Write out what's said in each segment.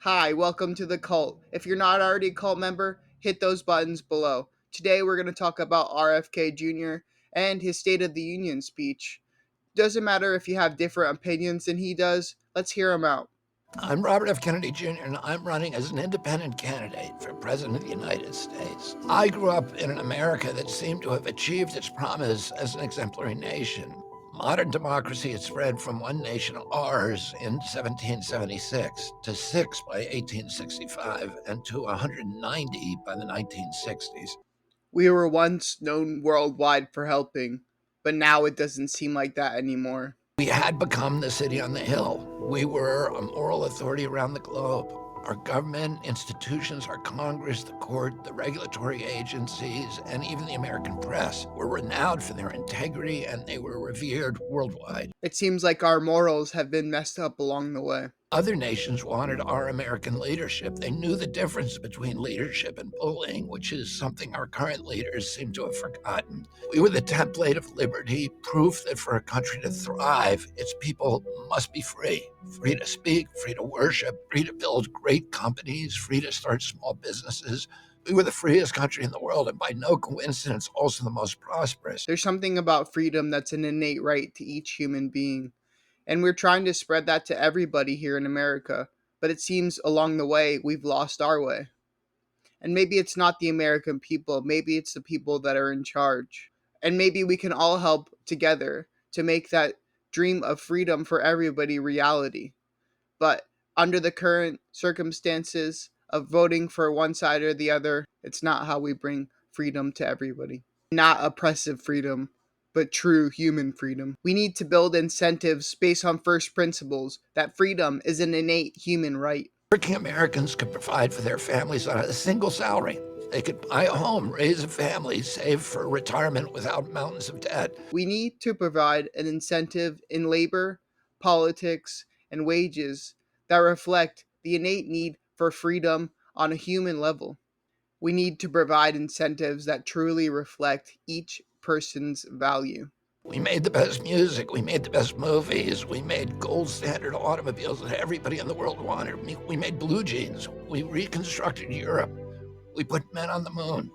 Hi, welcome to the cult. If you're not already a cult member, hit those buttons below. Today we're going to talk about RFK Jr. and his State of the Union speech. Doesn't matter if you have different opinions than he does, let's hear him out. I'm Robert F. Kennedy Jr., and I'm running as an independent candidate for President of the United States. I grew up in an America that seemed to have achieved its promise as an exemplary nation. Modern democracy had spread from one nation, ours, in 1776 to six by 1865 and to 190 by the 1960s. We were once known worldwide for helping, but now it doesn't seem like that anymore. We had become the city on the hill. We were a moral authority around the globe. Our government, institutions, our Congress, the court, the regulatory agencies, and even the American press were renowned for their integrity, and they were revered worldwide. It seems like our morals have been messed up along the way. Other nations wanted our American leadership. They knew the difference between leadership and bullying, which is something our current leaders seem to have forgotten. We were the template of liberty, proof that for a country to thrive, its people must be free. Free to speak, free to worship, free to build great companies, free to start small businesses. We were the freest country in the world, and by no coincidence, also the most prosperous. There's something about freedom that's an innate right to each human being. And we're trying to spread that to everybody here in America. But it seems along the way, we've lost our way. And maybe it's not the American people, maybe it's the people that are in charge. And maybe we can all help together to make that dream of freedom for everybody reality. But under the current circumstances of voting for one side or the other, it's not how we bring freedom to everybody. Not oppressive freedom, but true human freedom. We need to build incentives based on first principles that freedom is an innate human right. Working Americans could provide for their families on a single salary. They could buy a home, raise a family, save for retirement without mountains of debt. We need to provide an incentive in labor, politics, and wages that reflect the innate need for freedom on a human level. We need to provide incentives that truly reflect each person's value. We made the best music. We made the best movies. We made gold standard automobiles that everybody in the world wanted. We made blue jeans. We reconstructed Europe. We put men on the moon.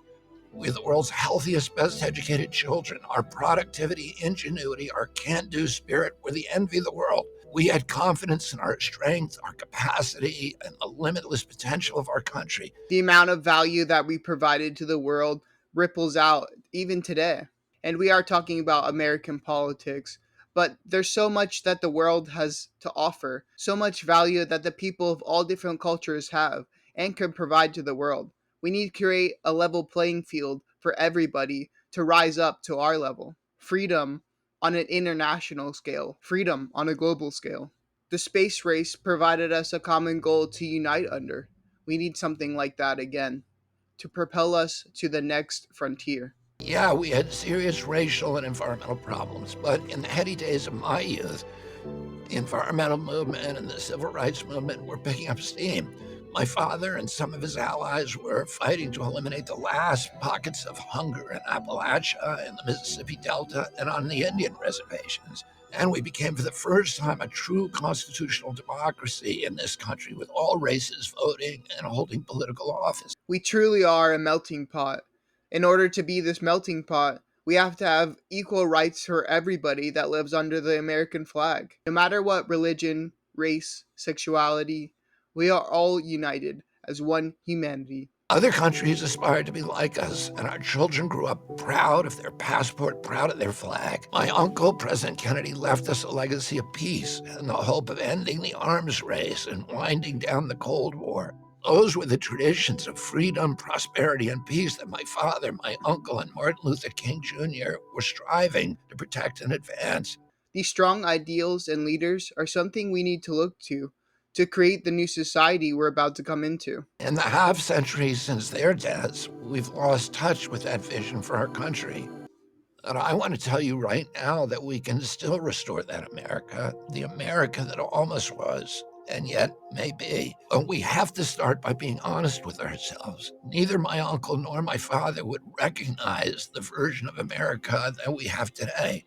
We're the world's healthiest, best educated children. Our productivity, ingenuity, our can-do spirit were the envy of the world. We had confidence in our strength, our capacity, and the limitless potential of our country. The amount of value that we provided to the world ripples out even today. And we are talking about American politics, but there's so much that the world has to offer, so much value that the people of all different cultures have and can provide to the world. We need to create a level playing field for everybody to rise up to our level. Freedom on an international scale, freedom on a global scale. The space race provided us a common goal to unite under. We need something like that again to propel us to the next frontier. Yeah, we had serious racial and environmental problems, but in the heady days of my youth, the environmental movement and the civil rights movement were picking up steam. My father and some of his allies were fighting to eliminate the last pockets of hunger in Appalachia, in the Mississippi Delta, and on the Indian reservations. And we became, for the first time, a true constitutional democracy in this country with all races voting and holding political office. We truly are a melting pot. In order to be this melting pot, we have to have equal rights for everybody that lives under the American flag. No matter what religion, race, sexuality, we are all united as one humanity. Other countries aspired to be like us, and our children grew up proud of their passport, proud of their flag. My uncle, President Kennedy, left us a legacy of peace and the hope of ending the arms race and winding down the Cold War. Those were the traditions of freedom, prosperity, and peace that my father, my uncle, and Martin Luther King Jr. were striving to protect and advance. These strong ideals and leaders are something we need to look to create the new society we're about to come into. In the half century since their deaths, we've lost touch with that vision for our country. And I want to tell you right now that we can still restore that America, the America that almost was, and yet may be. But we have to start by being honest with ourselves. Neither my uncle nor my father would recognize the version of America that we have today.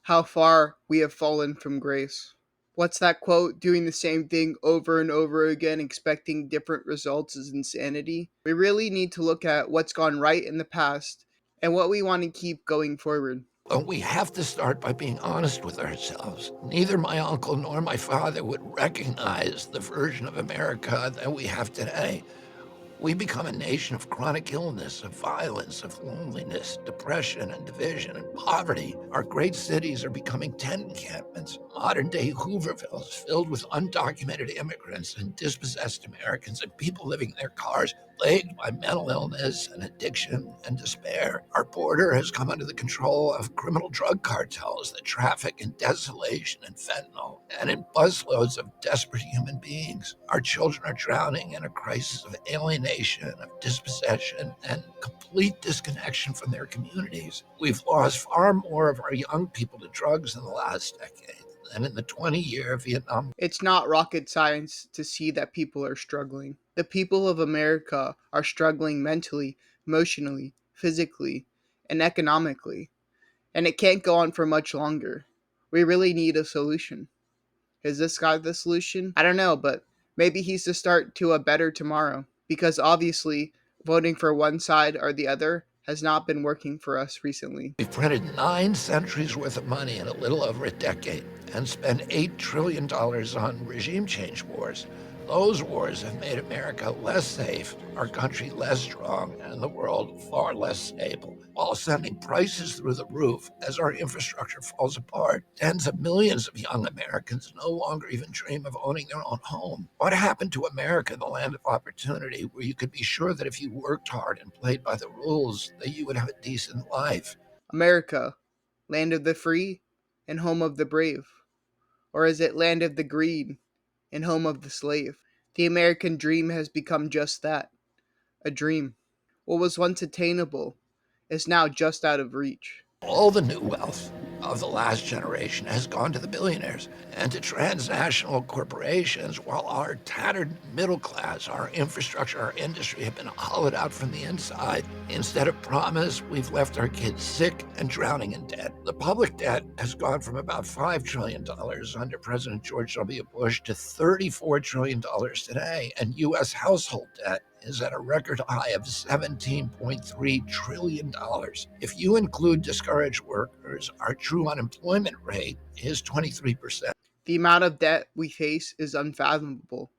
How far we have fallen from grace. What's that quote? Doing the same thing over and over again, expecting different results is insanity. We really need to look at what's gone right in the past and what we want to keep going forward. But we have to start by being honest with ourselves. Neither my uncle nor my father would recognize the version of America that we have today. We become a nation of chronic illness, of violence, of loneliness, depression, and division, and poverty. Our great cities are becoming tent encampments, modern day Hoovervilles filled with undocumented immigrants and dispossessed Americans and people living in their cars, plagued by mental illness and addiction and despair. Our border has come under the control of criminal drug cartels that traffic in desolation and fentanyl and in busloads of desperate human beings. Our children are drowning in a crisis of alienation, of dispossession, and complete disconnection from their communities. We've lost far more of our young people to drugs in the last decade than in the 20-year Vietnam. It's not rocket science to see that people are struggling. The people of America are struggling mentally, emotionally, physically, and economically. And it can't go on for much longer. We really need a solution. Is this guy the solution? I don't know, but maybe he's the start to a better tomorrow. Because obviously, voting for one side or the other has not been working for us recently. We've printed 9 centuries worth of money in a little over a decade and spent $8 trillion on regime change wars. Those wars have made America less safe, our country less strong, and the world far less stable, while sending prices through the roof as our infrastructure falls apart. Tens of millions of young Americans no longer even dream of owning their own home. What happened to America, the land of opportunity, where you could be sure that if you worked hard and played by the rules, that you would have a decent life? America, land of the free and home of the brave. Or is it land of the greed and home of the slave? The American dream has become just that, a dream. What was once attainable is now just out of reach. All the new wealth of the last generation has gone to the billionaires and to transnational corporations, while our tattered middle class, our infrastructure, our industry have been hollowed out from the inside. Instead of promise, we've left our kids sick and drowning in debt. The public debt has gone from about $5 trillion under President George W. Bush to $34 trillion today, and U.S. household debt is at a record high of $17.3 trillion. If you include discouraged workers, our true unemployment rate is 23%. The amount of debt we face is unfathomable.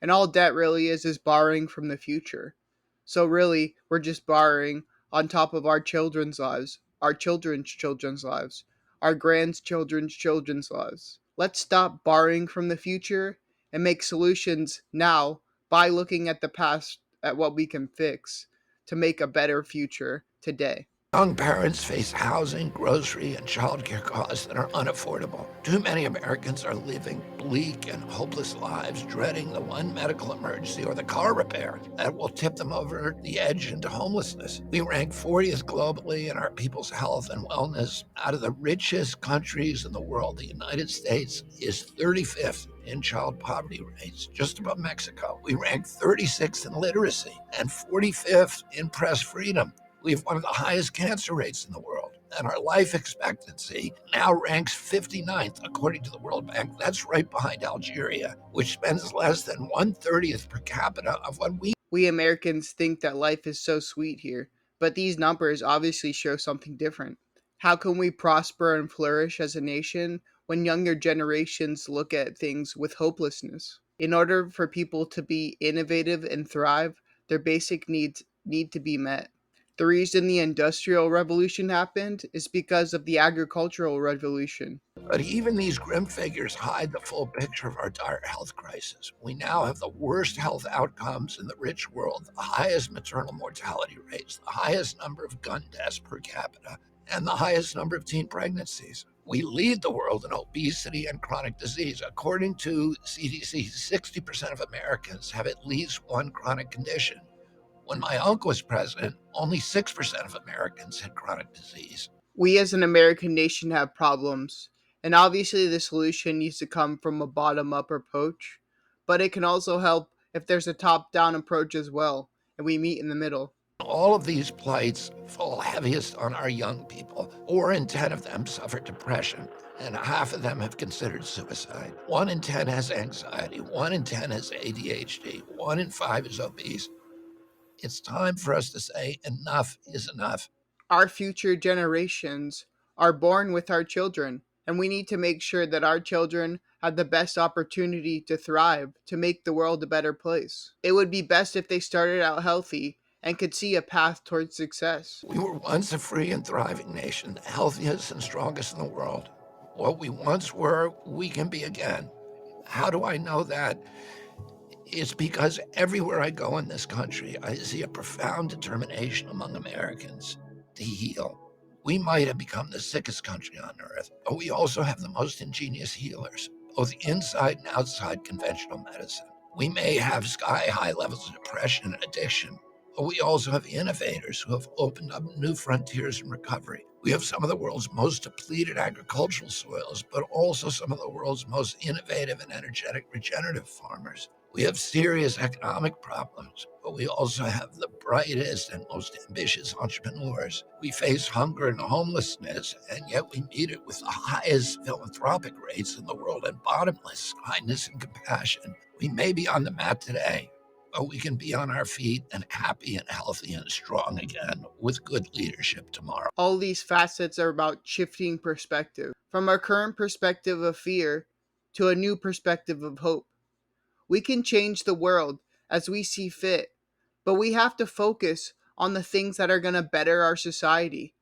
And all debt really is borrowing from the future. So, really, we're just borrowing on top of our children's lives, our children's children's lives, our grandchildren's children's lives. Let's stop borrowing from the future and make solutions now by looking at the past, at what we can fix to make a better future today. Young parents face housing, grocery, and childcare costs that are unaffordable. Too many Americans are living bleak and hopeless lives, dreading the one medical emergency or the car repair that will tip them over the edge into homelessness. We rank 40th globally in our people's health and wellness. Out of the richest countries in the world, the United States is 35th in child poverty rates, just above Mexico. We rank 36th in literacy and 45th in press freedom. We have one of the highest cancer rates in the world, and our life expectancy now ranks 59th, according to the World Bank. That's right behind Algeria, which spends less than 1/30th per capita of what we. We Americans think that life is so sweet here, but these numbers obviously show something different. How can we prosper and flourish as a nation when younger generations look at things with hopelessness? In order for people to be innovative and thrive, their basic needs need to be met. The reason the Industrial Revolution happened is because of the Agricultural Revolution. But even these grim figures hide the full picture of our dire health crisis. We now have the worst health outcomes in the rich world, the highest maternal mortality rates, the highest number of gun deaths per capita, and the highest number of teen pregnancies. We lead the world in obesity and chronic disease. According to CDC, 60% of Americans have at least one chronic condition. When my uncle was president, only 6% of Americans had chronic disease. We as an American nation have problems, and obviously the solution needs to come from a bottom up approach, but it can also help if there's a top down approach as well, and we meet in the middle. All of these plights fall heaviest on our young people. 4 in 10 of them suffer depression, and half of them have considered suicide. 1 in 10 has anxiety, 1 in 10 has ADHD, 1 in 5 is obese. It's time for us to say enough is enough. Our future generations are born with our children, and we need to make sure that our children have the best opportunity to thrive, to make the world a better place. It would be best if they started out healthy and could see a path towards success. We were once a free and thriving nation, the healthiest and strongest in the world. What we once were, we can be again. How do I know that? It's because everywhere I go in this country, I see a profound determination among Americans to heal. We might have become the sickest country on earth, but we also have the most ingenious healers, both inside and outside conventional medicine. We may have sky high levels of depression and addiction, but we also have innovators who have opened up new frontiers in recovery. We have some of the world's most depleted agricultural soils, but also some of the world's most innovative and energetic regenerative farmers. We have serious economic problems, but we also have the brightest and most ambitious entrepreneurs. We face hunger and homelessness, and yet we meet it with the highest philanthropic rates in the world and bottomless kindness and compassion. We may be on the mat today, but we can be on our feet and happy and healthy and strong again with good leadership tomorrow. All these facets are about shifting perspective from our current perspective of fear to a new perspective of hope. We can change the world as we see fit, but we have to focus on the things that are going to better our society,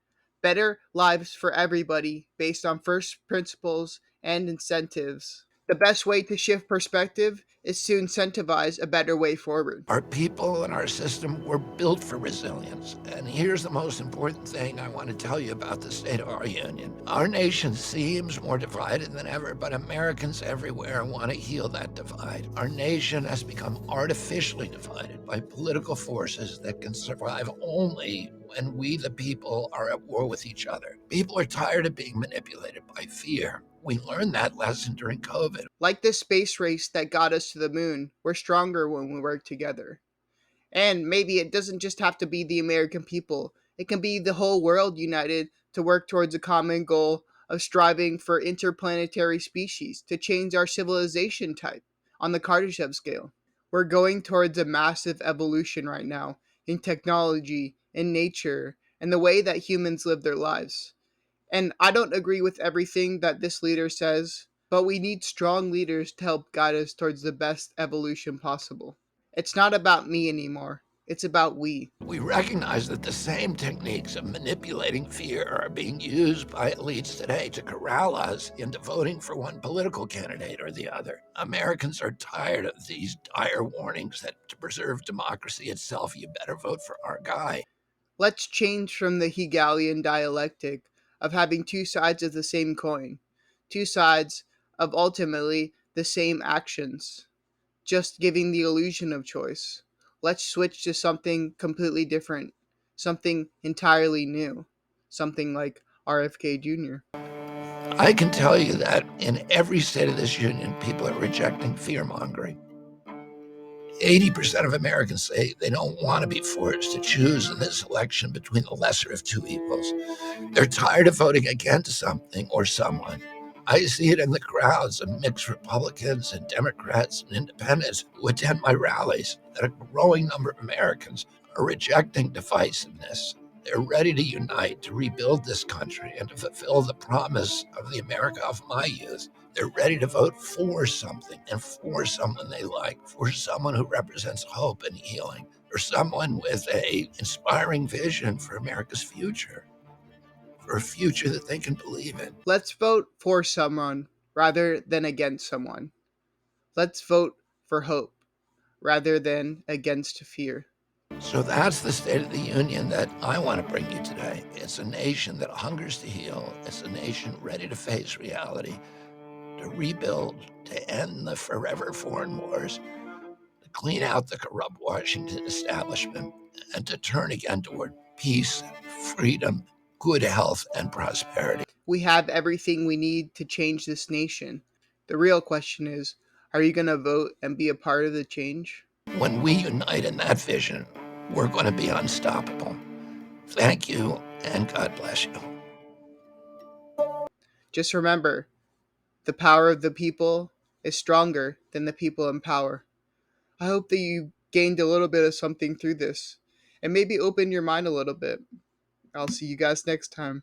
better lives for everybody based on first principles and incentives. The best way to shift perspective is to incentivize a better way forward. Our people and our system were built for resilience. And here's the most important thing I want to tell you about the state of our union. Our nation seems more divided than ever, but Americans everywhere want to heal that divide. Our nation has become artificially divided by political forces that can survive only when we, the people, are at war with each other. People are tired of being manipulated by fear. We learned that lesson during COVID. Like this space race that got us to the moon, we're stronger when we work together. And maybe it doesn't just have to be the American people, it can be the whole world united to work towards a common goal of striving for interplanetary species to change our civilization type on the Kardashev scale. We're going towards a massive evolution right now in technology, in nature, and the way that humans live their lives. And I don't agree with everything that this leader says, but we need strong leaders to help guide us towards the best evolution possible. It's not about me anymore. It's about we. We recognize that the same techniques of manipulating fear are being used by elites today to corral us into voting for one political candidate or the other. Americans are tired of these dire warnings that to preserve democracy itself, you better vote for our guy. Let's change from the Hegelian dialectic of having two sides of the same coin, two sides of ultimately the same actions, just giving the illusion of choice. Let's switch to something completely different, something entirely new, something like RFK Jr. I can tell you that in every state of this union, people are rejecting fear mongering. 80% of Americans say they don't want to be forced to choose in this election between the lesser of two evils. They're tired of voting against something or someone. I see it in the crowds of mixed Republicans and Democrats and independents who attend my rallies that a growing number of Americans are rejecting divisiveness. They're ready to unite, to rebuild this country, and to fulfill the promise of the America of my youth. They're ready to vote for something and for someone they like, for someone who represents hope and healing, for someone with a inspiring vision for America's future, for a future that they can believe in. Let's vote for someone rather than against someone. Let's vote for hope rather than against fear. So that's the State of the Union that I want to bring you today. It's a nation that hungers to heal. It's a nation ready to face reality, to rebuild, to end the forever foreign wars, to clean out the corrupt Washington establishment, and to turn again toward peace, freedom, good health, and prosperity. We have everything we need to change this nation. The real question is, are you going to vote and be a part of the change? When we unite in that vision, we're going to be unstoppable. Thank you, and God bless you. Just remember, the power of the people is stronger than the people in power. I hope that you gained a little bit of something through this and maybe opened your mind a little bit. I'll see you guys next time.